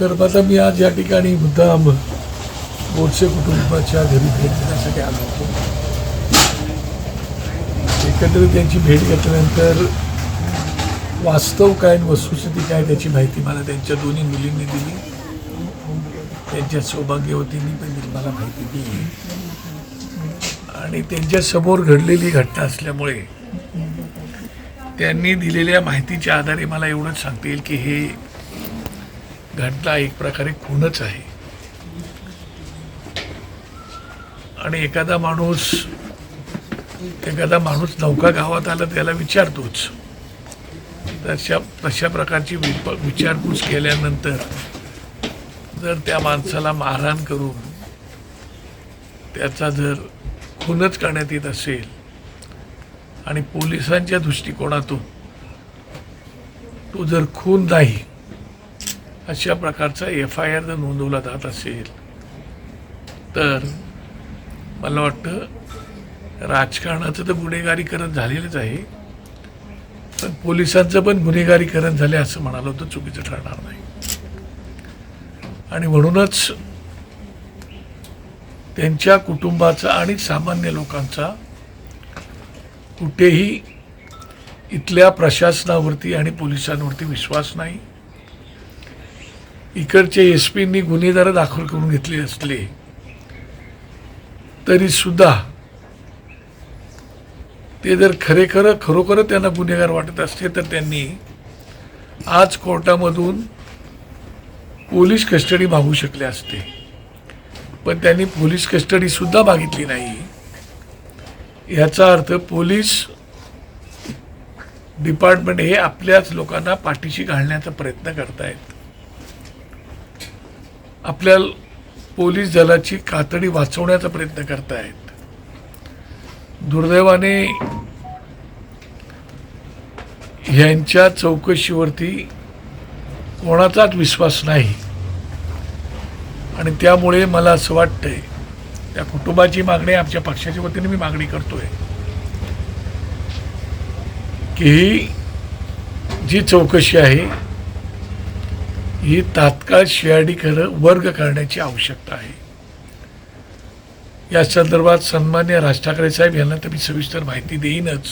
खरं आता मी आज या ठिकाणी मुद्दाम बोरसे कुटुंबाच्या घरी भेट देण्यासाठी आलो होतो. एकंदरीत त्यांची भेट घेतल्यानंतर वास्तव काय आणि वस्तुस्थिती काय त्याची माहिती मला त्यांच्या दोन्ही मुलींनी दिली. त्यांच्या सौभाग्यवतींनी पण मला माहिती दिली आणि त्यांच्यासमोर घडलेली घटना असल्यामुळे त्यांनी दिलेल्या माहितीच्या आधारे मला एवढंच सांगता येईल की हे घटना एक प्रकारे खूनच आहे. आणि एखादा माणूस नौका गावात आला त्याला विचारतोच. तशा प्रकारची विचारपूस केल्यानंतर जर त्या माणसाला मारहाण करून त्याचा जर खूनच करण्यात येत असेल आणि पोलिसांच्या दृष्टिकोनातून तो जर खून नाही अशा प्रकारचा FIR जर नोंदवला जात असेल तर मला वाटतं राजकारणाचं तर गुन्हेगारीकरण झालेलंच आहे, पण पोलिसांचं पण गुन्हेगारीकरण झाले असं म्हणालो तर चुकीचं ठरणार नाही. आणि म्हणूनच त्यांच्या कुटुंबाचा आणि सामान्य लोकांचा कुठेही इथल्या प्रशासनावरती आणि पोलिसांवरती विश्वास नाही. इकडचे SP गुन्हे जरा दाखल करून घेतले असले तरी सुद्धा ते जर खरोखर त्यांना गुन्हेगार वाटत असते तर त्यांनी आज कोर्टामधून पोलीस कस्टडी मागू शकले असते, पण त्यांनी पोलीस कस्टडी सुद्धा मागितली नाही. याचा अर्थ पोलीस डिपार्टमेंट हे आपल्याच लोकांना पाठीशी घालण्याचा प्रयत्न करतायत. आपल्या पोलीस दलाची कातडी वाचवण्याचा प्रयत्न करतायत. दुर्दैवाने ह्यांच्या चौकशीवरती कोणाचाच विश्वास नाही आणि त्यामुळे मला असं वाटतंय त्या कुटुंबाची मागणी आमच्या पक्षाच्या वतीने मी मागणी करतोय की ही जी चौकशी आहे ही तात्काळ CID वर्ग करण्याची आवश्यकता आहे. या संदर्भात सन्मान्य राज ठाकरे साहेब यांना तर मी सविस्तर माहिती देईनच,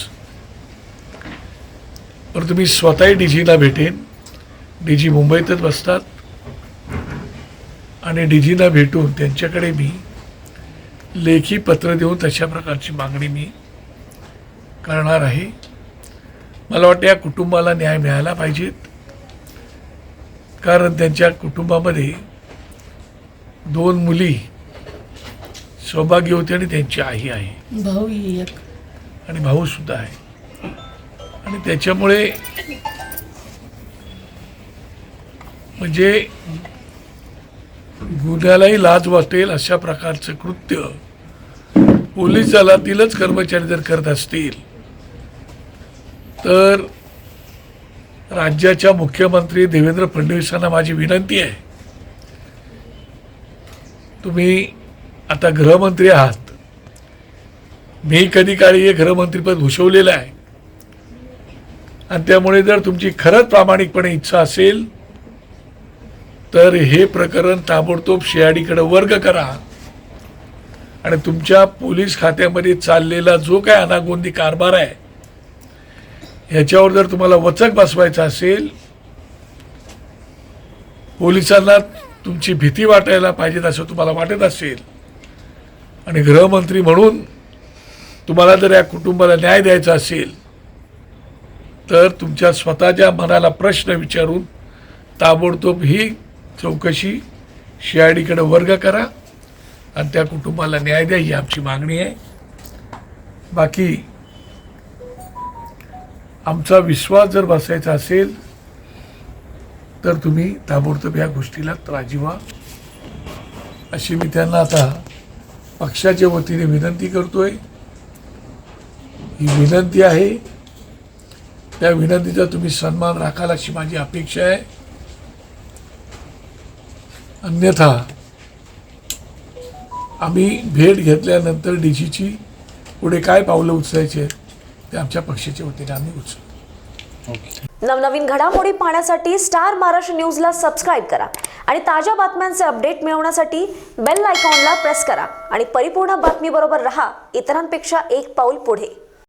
परंतु मी स्वतःही DGला भेटेन. DG मुंबईतच बसतात आणि DGला भेटून त्यांच्याकडे मी लेखी पत्र देऊन तशा प्रकारची मागणी मी करणार आहे. मला वाटतं या कुटुंबाला न्याय मिळाला पाहिजेत, कारण त्यांच्या कुटुंबामध्ये 2 मुली सौभाग्यवती आणि त्यांची आई आहे, आणि भाऊ सुद्धा आहे. आणि त्याच्यामुळे म्हणजे गुन्ह्यालाही लाज वाटेल अशा प्रकारचं कृत्य पोलीस दलातीलच कर्मचारी जर करत असतील तर राज्याच्या मुख्यमंत्री देवेंद्र फडणवीसांना माझी विनंती आहे, तुम्ही आता गृहमंत्री आहात. मी कधी काळी हे गृहमंत्रीपद भूषवलेलं आहे आणि त्यामुळे जर तुमची खरंच प्रामाणिकपणे इच्छा असेल तर हे प्रकरण ताबडतोब CID वर्ग करा आणि तुमच्या पोलीस खात्यामध्ये चाललेला जो काय अनागोंदी कारभार आहे ह्याच्यावर जर तुम्हाला वचक बसवायचा असेल, पोलिसांना तुमची भीती वाटायला पाहिजे असं तुम्हाला वाटत असेल आणि गृहमंत्री म्हणून तुम्हाला जर या कुटुंबाला न्याय द्यायचा असेल तर तुमच्या स्वतःच्या मनाला प्रश्न विचारून ताबडतोब ही चौकशी CID वर्ग करा आणि त्या कुटुंबाला न्याय द्या, ही आमची मागणी आहे. बाकी आमचा विश्वास जर बसायचा असेल तर तुम्ही ताबडतोब या गोष्टीला राजी व्हा अशी मी त्यांना आता पक्षाच्या वतीने विनंती करतोय. ही विनंती आहे, त्या विनंतीचा तुम्ही सन्मान राखाल अशी माझी अपेक्षा आहे. अन्यथा आम्ही भेट घेतल्यानंतर DGची पुढे काय पावलं उचलायचे ते आमच्या पक्षाच्या वतीने आम्ही उचलू. नवनवीन घडामोडी पाहण्यासाठी स्टार महाराष्ट्र न्यूजला सबस्क्राईब करा आणि ताज्या बातम्यांचे अपडेट मिळवण्यासाठी बेल आयकॉनला प्रेस करा आणि परिपूर्ण बातमीबरोबर रहा, इतरांपेक्षा एक पाऊल पुढे.